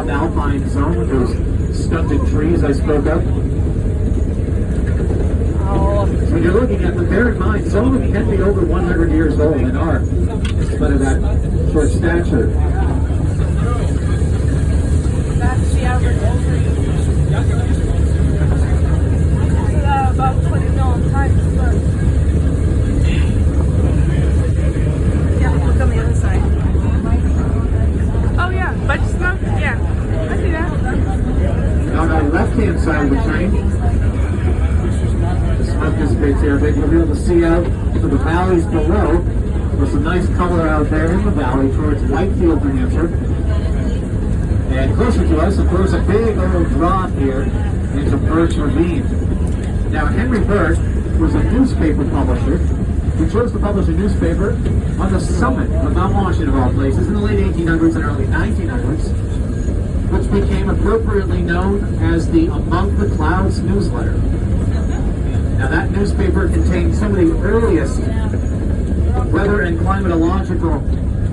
subalpine zone, those stunted trees I spoke of. So when you're looking at them, bear in mind, some of them can be over 100 years old and are, in spite of that short stature. That's the average tree. About 20 million times, but yeah, look on the other side. Oh yeah, budget smoke? Yeah, I see that. Now on the left-hand side of the train, the smoke dissipates here, but you'll be able to see out to the valleys below. There's some nice color out there in the valley towards Whitefield, New Hampshire. And closer to us, of course, a big old drop here into Birch Ravine. Now, Henry Birch was a newspaper publisher who chose to publish a newspaper on the summit of Mount Washington, of all places, in the late 1800s and early 1900s, which became appropriately known as the Among the Clouds newsletter. Now, that newspaper contained some of the earliest weather and climatological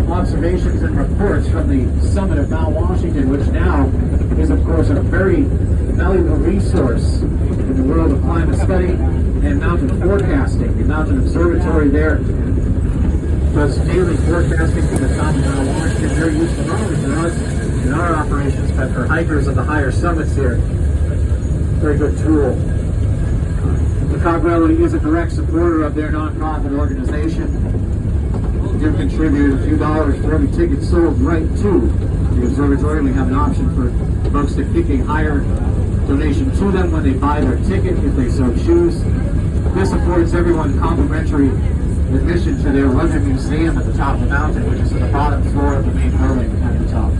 observations and reports from the summit of Mount Washington, which now is, of course, a very valuable resource in the world of climate study and mountain forecasting. The mountain observatory there does daily forecasting from the top of Mount Washington. Very useful not only for us in our operations, but for hikers of the higher summits here. Very good tool. The Cogrelli is a direct supporter of their nonprofit organization. You contribute a few dollars for every ticket sold right to the observatory. We have an option for folks to kick a higher donation to them when they buy their ticket, if they so choose. This affords everyone complimentary admission to their weather museum at the top of the mountain, which is at the bottom floor of the main building at the top.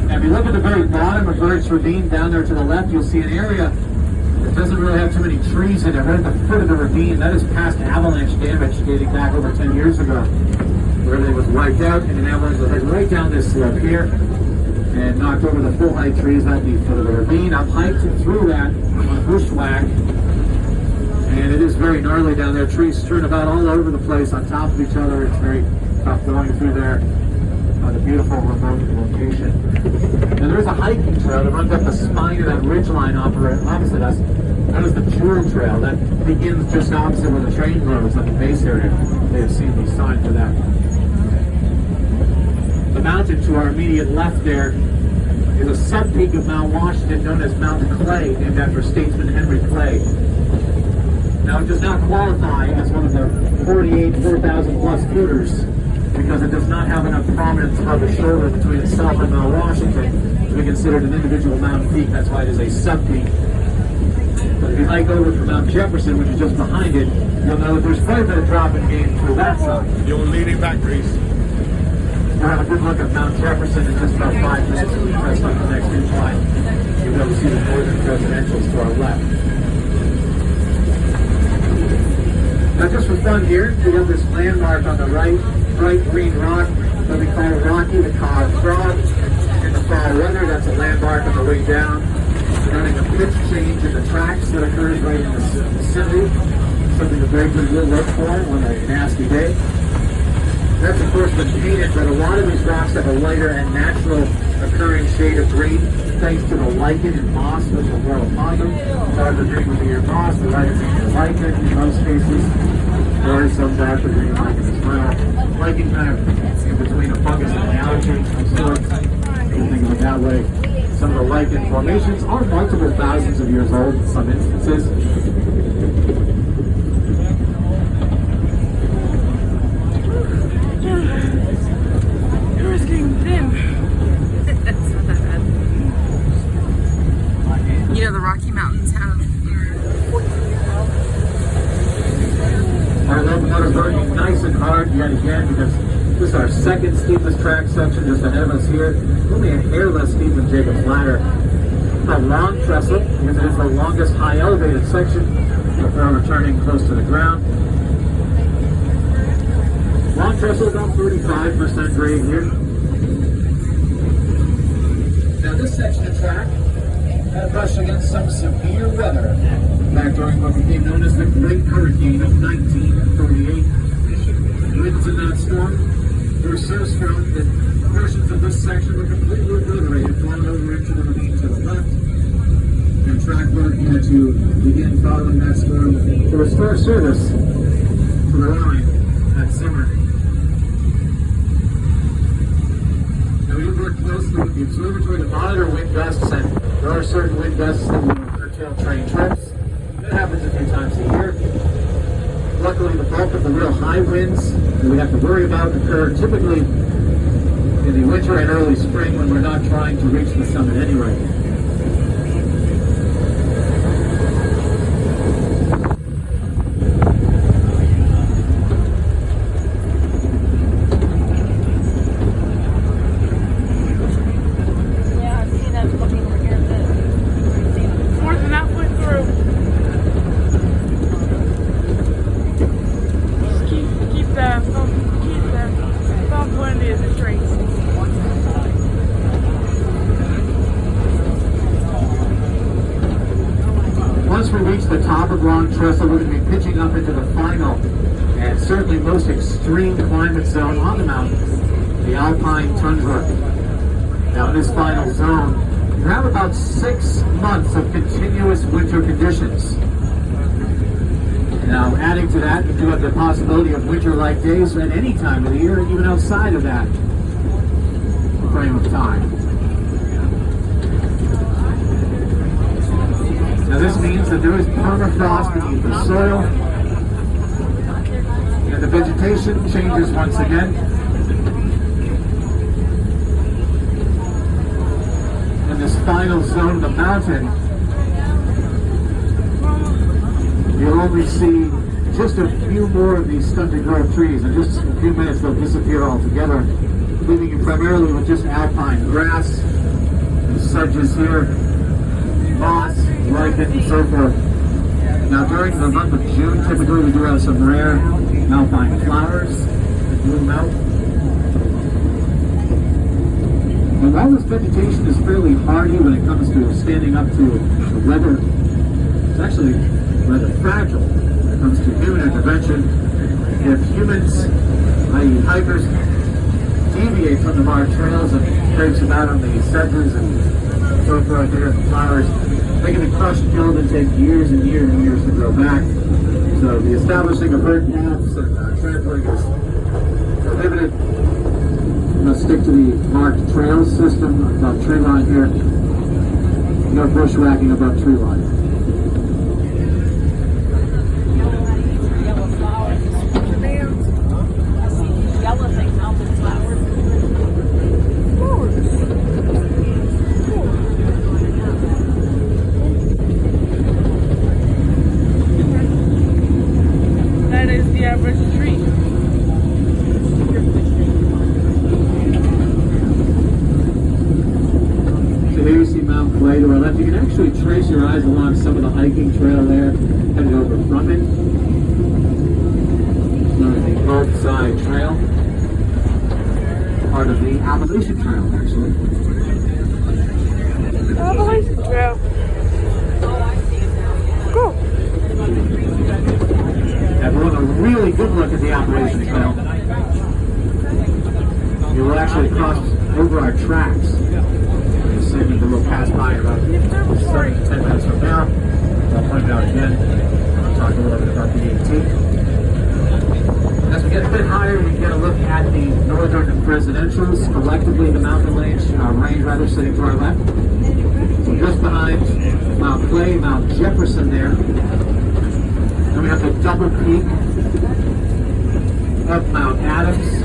Now, if you look at the very bottom of Birch Ravine down there to the left, you'll see an area that doesn't really have too many trees in it. Right at the foot of the ravine, that is past avalanche damage dating back over 10 years ago, where everything was wiped out, and an avalanche will head right down this slope here and knocked over the full height trees at the foot of the ravine. I've hiked through that on bushwhack, and it is very gnarly down there. Trees strewn about all over the place on top of each other. It's very tough going through there on a beautiful remote location. Now there's a hiking trail that runs up the spine of that ridgeline opposite us. That is the Jewel Trail. That begins just opposite where the train goes at the base area. They have seen the sign for that. The mountain to our immediate left there is a sub-peak of Mount Washington known as Mount Clay, named after statesman Henry Clay. Now it does not qualify as one of the 48 4,000 plus footers because it does not have enough prominence above the shoulder between itself and Mount Washington to be considered an individual mountain peak. That's why it is a sub-peak. But if you hike over from Mount Jefferson, which is just behind it, you'll know that there's quite a bit of dropping game through that side. You're leading back, Reese. We'll have a good look at Mount Jefferson in just about 5 minutes as we press up the next incline. You'll be able to see the northern residentials to our left. Now just for fun here, we have this landmark on the right, bright green rock that we call Rocky the Cod Frog. In the fall weather, that's a landmark on the way down. Running a pitch change in the tracks that occurs right in the vicinity. Something the breakers will look for on a nasty day. That's of course been painted, but a lot of these rocks have a lighter and natural occurring shade of green thanks to the lichen and moss which will grow upon them. Darker green would be your moss, the lighter green your lichen in most cases. There is some darker green lichen as well. Lichen kind of in between a fungus and an allergy of sorts. You can think of it that way. Some of the lichen formations are multiple thousands of years old in some instances. You're just getting thin. That's not that bad. You know the Rocky Mountains have Our locomotive working nice and hard yet again because this is our second steepest track section just ahead of us here. Only a hair less steep than Jacob's Ladder. A long trestle because it is the longest high elevated section before returning close to the ground. Long trestle about 35% grade here. Now this section of track had a brush against some severe weather back during what became known as the Great Hurricane of 1938. Winds in that storm so strong that portions of this section were completely obliterated, flowing over into the ravine to the left. And track work had to begin following that storm to restore service to the line at Zimmer. Now we did work closely with the observatory to monitor wind gusts, and there are certain wind gusts that will curtail train trips. That happens a few times a year. Luckily, the bulk of the real high winds that we have to worry about occur typically in the winter and early spring when we're not trying to reach the summit anyway. Once we reach the top of Long Trestle, we're going to be pitching up into the final and certainly most extreme climate zone on the mountain, the Alpine Tundra. Now in this final zone, you have about 6 months of continuous winter conditions. Now adding to that, you do have the possibility of winter-like days at any time of the year, even outside of that frame of time. Now this means that there is permafrost beneath the soil, and the vegetation changes once again. In this final zone of the mountain, you'll only see just a few more of these stunted growth trees. In just a few minutes they'll disappear altogether, leaving you primarily with just alpine grass, and sedges here, moss, lichen, and so forth. Now during the month of June, typically we do have some rare alpine flowers that bloom out. And while this vegetation is fairly hardy when it comes to standing up to the weather, it's actually rather fragile when it comes to human intervention. If humans, i.e. hikers, deviate from the marked trails and traipse about on the sedges and so forth here, the flowers, they can be crushed, killed, and take years and years and years to grow back. So the establishing of herd paths and trampling is prohibited. We must stick to the marked trail system above tree line here. No bushwhacking above tree line. To our left, you can actually trace your eyes along some of the hiking trail there, headed over from it. Known as the Oakside Trail, part of the Appalachian Trail, actually. Appalachian Trail. Cool. Everyone, a really good look at the Appalachian Trail. You will actually cross over our tracks. Segment that we'll pass by about 7 to 10 minutes from now. I'll point it out again. I'll talk a little bit about the AT. As we get a bit higher, we get a look at the northern residentials, collectively the mountain range sitting to our left. So just behind Mount Clay, Mount Jefferson there. Then we have the double peak of Mount Adams.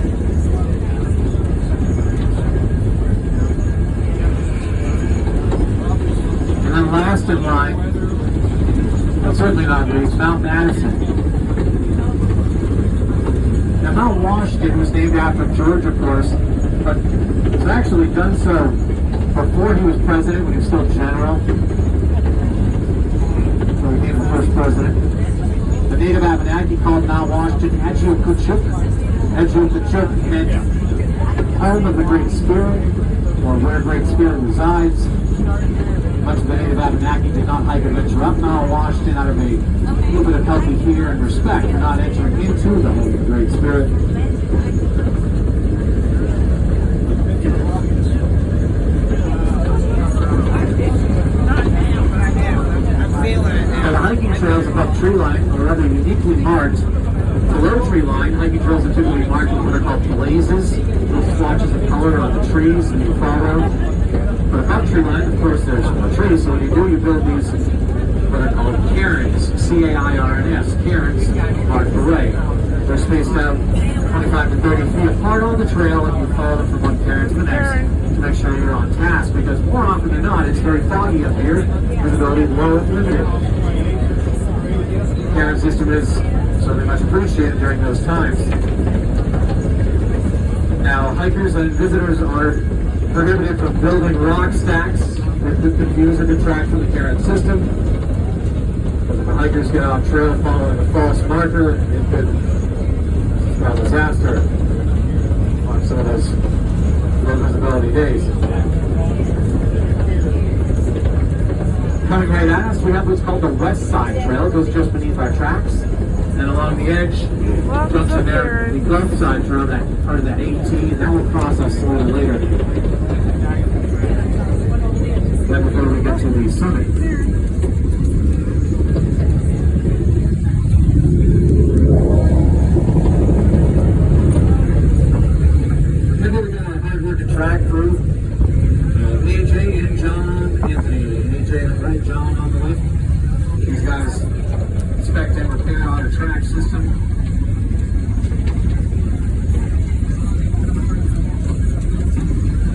And last in line, but certainly not least, Mount Madison. Now, Mount Washington was named after George, of course, but was actually done so before he was president, when he was still general. So he became the first president. The native Abenaki called Mount Washington Adjukuchuk. Adjukuchuk meant home of the Great Spirit, or where Great Spirit resides. Much of the native Abenaki did not hike or venture up Mount Washington out of a little bit of healthy fear and respect for not entering into the home of the Great Spirit. mazes, little swatches of color on the trees, and you follow. But above tree line, of course, there's no trees, so what you build these what are called cairns, C-A-I-R-N-S. Cairns, marked the way. They're spaced out 25 to 30 feet apart on the trail, and you follow them from one cairn to the next to make sure you're on task, because more often than not, it's very foggy up here, visibility low and limited. The cairn system is certainly much appreciated during those times. Now, hikers and visitors are prohibited from building rock stacks that could confuse or detract from the cairn system. But if the hikers get off trail following a false marker, it could spell disaster on some of those low visibility days. Coming right at us, we have what's called the West Side Trail. It goes just beneath our tracks. And along the edge, jumps in there, the Gulf Side Trail, that part of that 18, and that will cross us a little later. Then before we get to the summit. Then we're going to hard work and track through AJ and John Anthony. AJ on the right, John on the left. These guys inspect and repair our track system.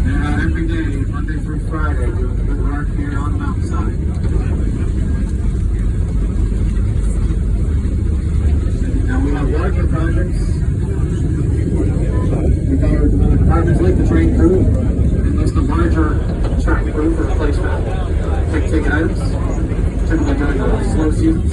They're out every day, Monday through Friday, doing good work here on the mountainside. Now we have larger projects. We cover departments like the train crew, and there's the larger track crew for replacement big ticket items, typically during the slow seasons.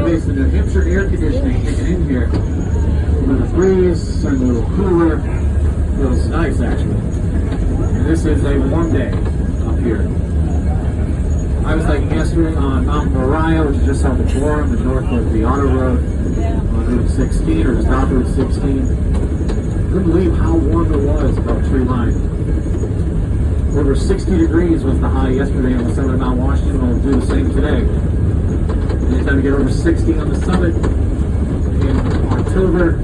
The New Hampshire air conditioning kicking in here. A little breeze, a little cooler. Feels nice actually. And this is a warm day up here. I was hiking yesterday on Mount Moriah, which is just south of Gorham, the north of the Auto Road on Route 16, or just off Route 16. Couldn't believe how warm it was above tree line. Over 60 degrees was the high yesterday on the summit of Mount Washington. We'll do the same today. Anytime you get over 60 on the summit in October,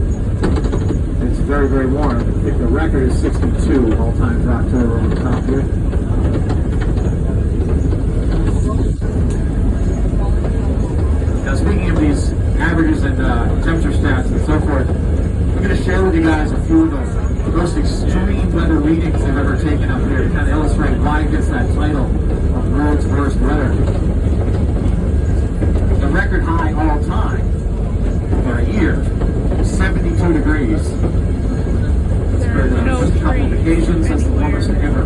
it's very, very warm. I think the record is 62 all time for October on the top here. Now, speaking of these averages and temperature stats and so forth, I'm going to share with you guys a few of the most extreme weather readings I've ever taken up here to kind of illustrate why it gets that title of world's worst weather. The record high all time for a year, 72 degrees. It's for just a couple of occasions, that's the warmest ever.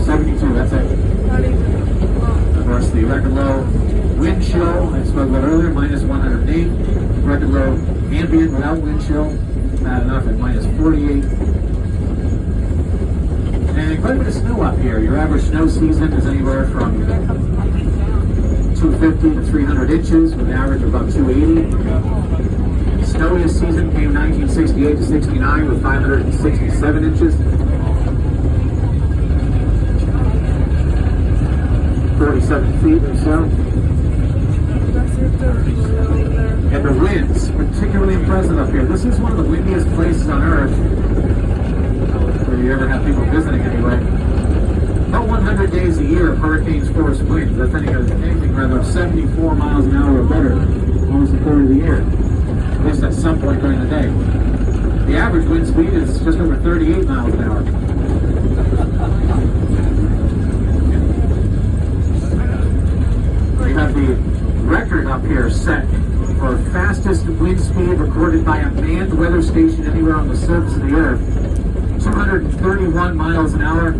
72, that's it. Of course, the record low wind chill, I spoke about earlier, minus 108. Record low ambient without wind chill, bad enough at minus 48. And quite a bit of snow up here. Your average snow season is anywhere from 250 to 300 inches, with an average of about 280. The snowiest season came 1968 to 69 with 567 inches. 47 feet or so. And the winds, particularly impressive up here. This is one of the windiest places on Earth, where you ever have people visiting anyway. About 100 days a year of hurricane force winds. That's anything rather 74 miles an hour or better almost a quarter of the year, at least at some point during the day. The average wind speed is just over 38 miles an hour. We have the record up here set for fastest wind speed recorded by a manned weather station anywhere on the surface of the Earth. 231 miles an hour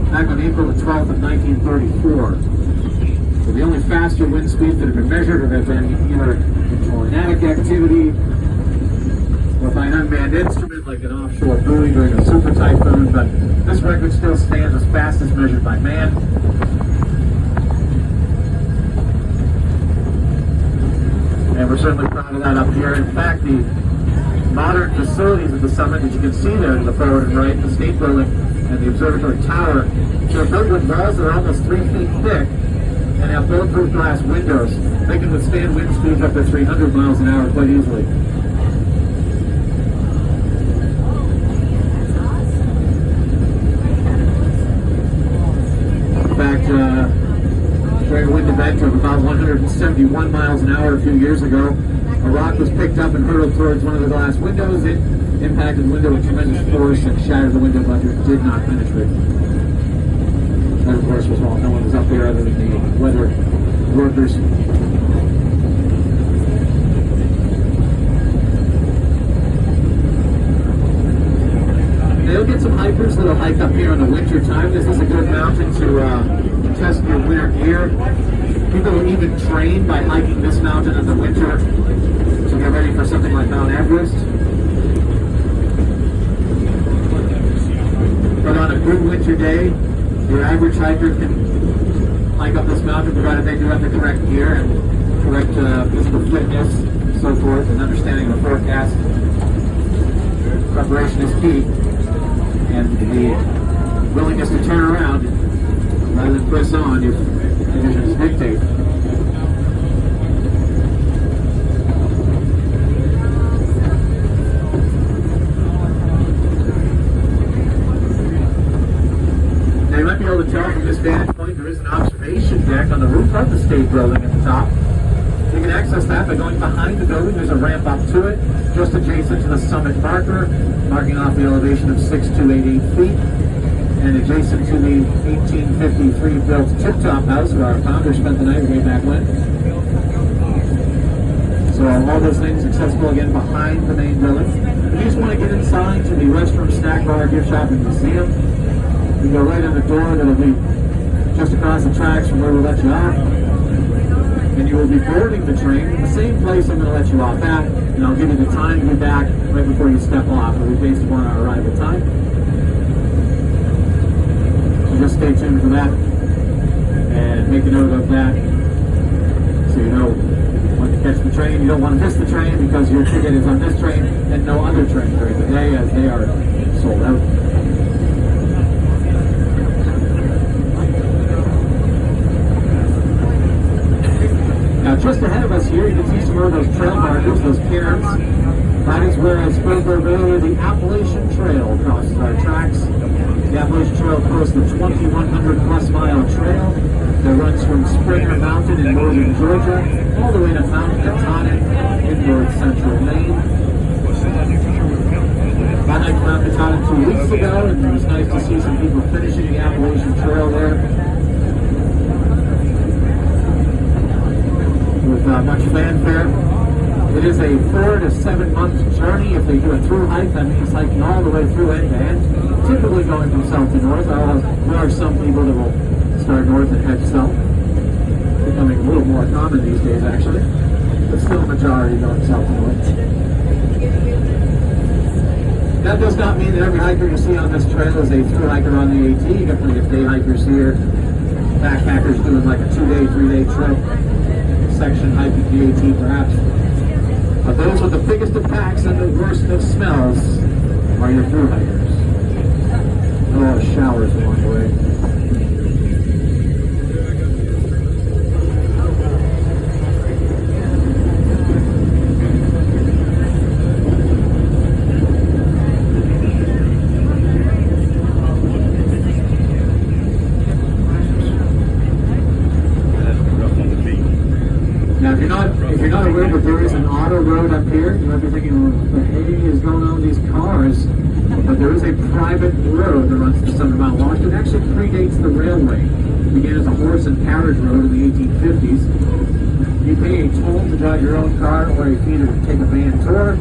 back on April the 12th of 1934. So the only faster wind speeds that have been measured have been either tornadic activity, or by an unmanned instrument like an offshore buoy during a super typhoon, but this record still stands as fast as measured by man. And we're certainly proud of that up here. In fact, the modern facilities at the summit that you can see there to the forward and right, the state building and the observatory tower, they're built with walls that are almost 3 feet thick and have bulletproof glass windows. They can withstand wind speeds up to 300 miles an hour quite easily. In fact, during a wind event of about 171 miles an hour a few years ago, a rock was picked up and hurled towards one of the glass windows. It impacted the window with tremendous force and shattered the window, but it did not penetrate. That, of course, was wrong. No one was up there other than the weather workers. Now, you'll get some hikers that'll hike up here in the winter time. This is a good mountain to test your winter gear. People will even train by hiking this mountain in the winter to get ready for something like Mount Everest. But on a good winter day, your average hiker can hike up this mountain provided they do have the correct gear and correct physical fitness and so forth, and understanding of the forecast. Preparation is key, and the willingness to turn around rather than press on if conditions dictate. Now you might be able to tell from this vantage point there is an observation deck on the roof of the state building at the top. You can access that by going behind the building. There's a ramp up to it, just adjacent to the summit marker, marking off the elevation of 6288 feet. And adjacent to the 1853 built Tip-Top House where our founder spent the night way back when. So all those things accessible again behind the main building. If you just want to get inside to the restroom, snack bar, gift shop, and museum, you go right in the door that'll be just across the tracks from where we'll let you off. And you will be boarding the train in the same place I'm going to let you off at, and I'll give you the time to be back right before you step off. It'll be based upon our arrival time. Just stay tuned for that and make a note of that so you know when to catch the train. You don't want to miss the train because your ticket is on this train and no other train during the day as they are sold out. Now just ahead of us here you can see some of those trail markers, those cairns. That is where, as spoke earlier, the Appalachian Trail crosses our tracks. The Appalachian Trail crosses the 2,100 plus mile trail that runs from Springer Mountain in northern Georgia all the way to Mount Katahdin in north central Maine. I hiked Mount Katahdin 2 weeks ago, and it was nice to see some people finishing the Appalachian Trail there with much fanfare. It is a 4 to 7 month journey. If they do a through hike, that means hiking all the way through end to end, typically going from south to north. There are some people that will start north and head south, becoming a little more common these days actually, but still a majority going south to north. That does not mean that every hiker you see on this trail is a through hiker on the AT. You got plenty of day hikers here, backpackers doing like a 2-day, 3-day trip, section hiking the AT perhaps. But those with the biggest of packs and the worst of smells are your through hikers. A lot of showers along the way. Now, if you're not aware that there is an auto road up here, you might be thinking, well, what the heck is going on with these cars? But there is a private road that runs to Summit Mount Washington. It actually predates the railway. It began as a horse and carriage road in the 1850s. You pay a toll to drive your own car or a fee to take a van tour.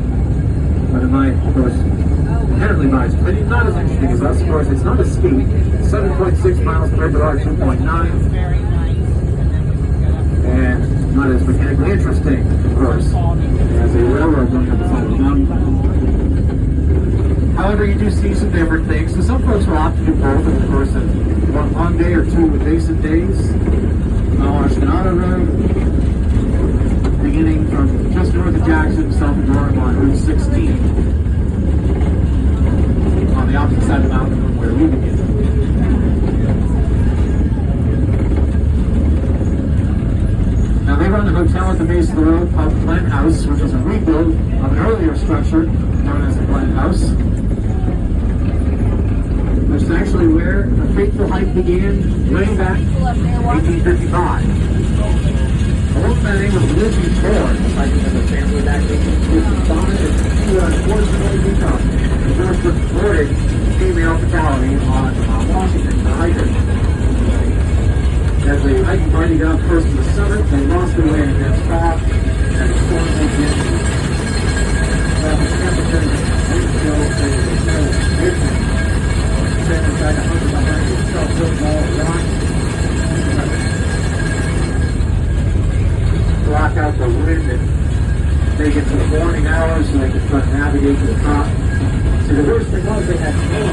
But in my, of course, inherently biased opinion, not as interesting as us. Of course, it's not as steep. 7.6 miles compared to our 2.9. And not as mechanically interesting. course. There's a railroad going up the side of the mountain. However, you do see some different things. So some folks will opt to do both over the course of one long day or two adjacent days. Mount Washington Auto Road, beginning from just north of Jackson, south of Durham on Route 16. On the opposite side of the mountain from where we begin. Now they run the hotel at the base of the road called Glen House, which is a rebuild of an earlier structure known as the Glen House. Which is actually where the fateful hike began way back in 1855. A woman by the name of Lizzie Ford, hiking with her family back in 1855, and she would unfortunately become the first reported female fatality on Washington, the hiker. As the hiking party got close to the summit, they lost their way in dense fog, and the storm began. The temperature wind chill, they were so different. Standing back 100 behind the self-built wall of rock. Block out the wind and make it to the morning hours so they could try to navigate to the top. See, the worst thing was they had snow.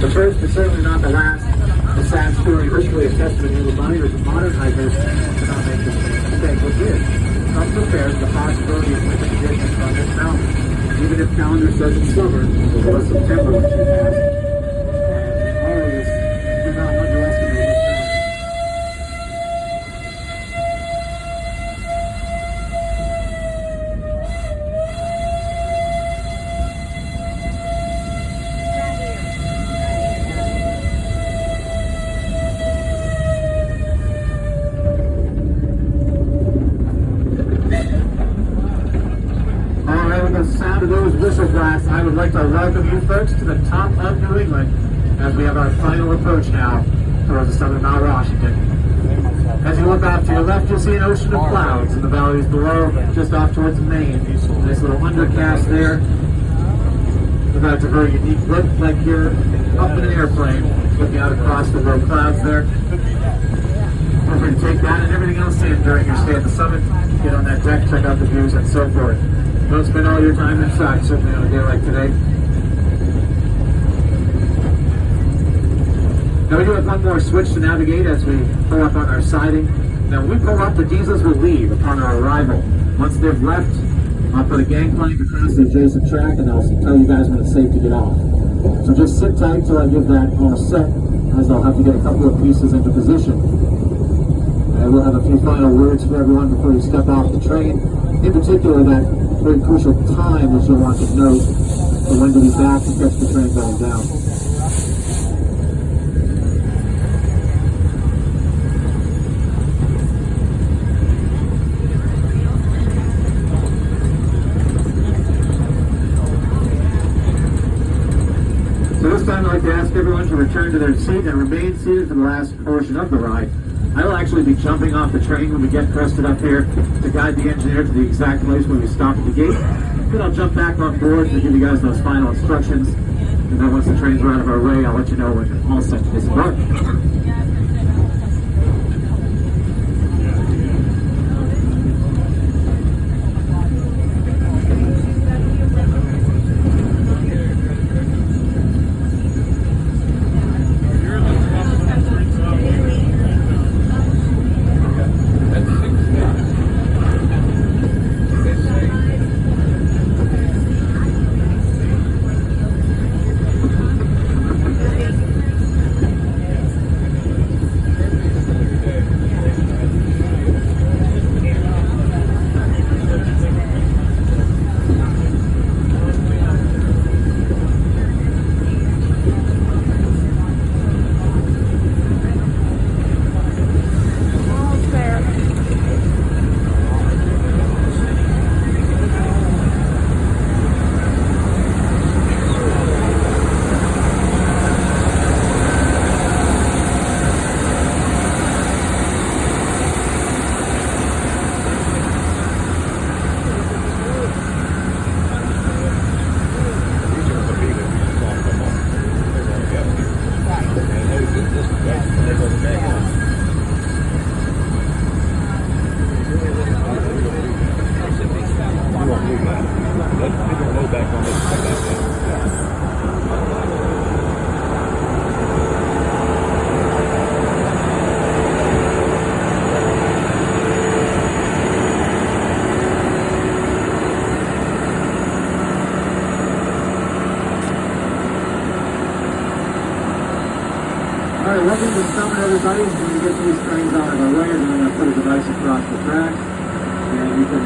The first, but certainly not the last. The sad story, virtually a testament to the reminders of modern hikers to not make the same mistake, which is come prepared for the possibility of winter conditions on this mountain. Even if calendar says it's summer, it was September when she passed. And always do not underestimate this mountain. The sound of those whistle blasts, I would like to welcome you folks to the top of New England as we have our final approach now towards the southern Mount Washington. As you look off to your left, you'll see an ocean of clouds in the valleys below, just off towards Maine. Nice little undercast there. That's a very unique look, like you're up in an airplane, looking out across the low clouds there. Feel free to take that and everything else in during your stay at the summit. Get on that deck, check out the views, and so forth. Don't spend all your time inside, certainly on a day like today. Now we do have one more switch to navigate as we pull up on our siding. Now when we pull up, the diesels will leave upon our arrival. Once they've left, I'll put a gangplank across the adjacent track and I'll tell you guys when it's safe to get off. So just sit tight till I give that all set, as I'll have to get a couple of pieces into position. I will have a few final words for everyone before you step off the train. In particular, that very crucial time that you'll want to note for when to be back to catch the train going down. So this time I'd like to ask everyone to return to their seat and remain seated for the last portion of the ride. I will actually be jumping off the train when we get crested up here to guide the engineer to the exact place when we stop at the gate. Then I'll jump back on board to give you guys those final instructions. And then once the trains are out of our way, I'll let you know when you're all set to disembark. Alright, welcome to the summit, everybody. When we get these trains out of our way, we're going to put a device across the track. And you can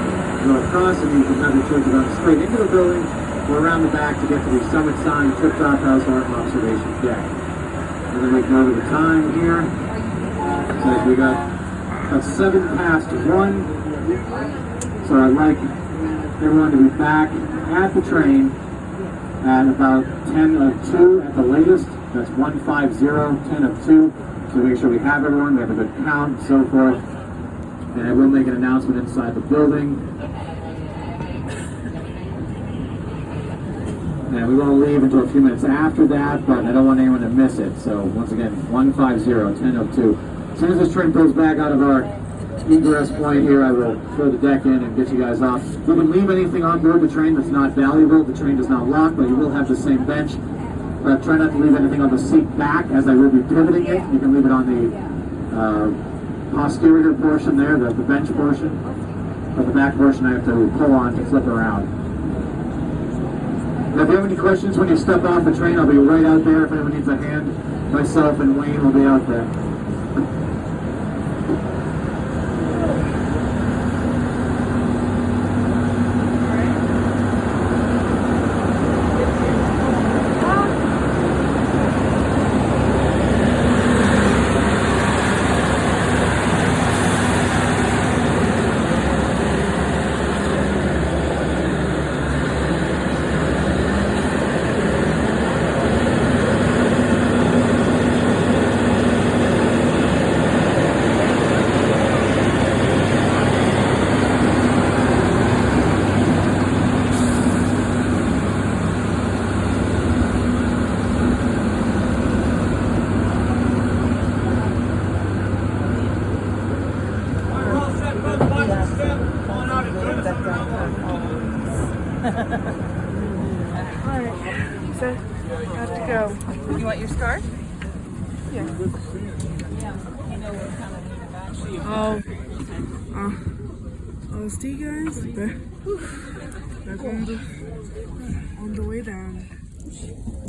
go across and you can have your children run straight into the building or around the back to get to the summit sign, Trip-Top House, or observation deck. We're going to make note of the time here. So we got 7 past 1. So I'd like everyone to be back at the train at about 10 of 2 at the latest. That's 150, 10 of 2. So make sure we have everyone, we have a good count, and so forth. And I will make an announcement inside the building. And we won't leave until a few minutes after that, but I don't want anyone to miss it. So once again, 150, 10 of 2. As soon as this train pulls back out of our egress point here, I will throw the deck in and get you guys off. You can leave anything on board the train that's not valuable. The train does not lock, but you will have the same bench. But try not to leave anything on the seat back, as I will be pivoting it. You can leave it on the posterior portion there, the bench portion. But the back portion I have to pull on to flip around. Now, if you have any questions when you step off the train, I'll be right out there. If anyone needs a hand, myself and Wayne will be out there. Alright, so I have to go. You want your scarf? Yeah. I'll see you guys back on the way down.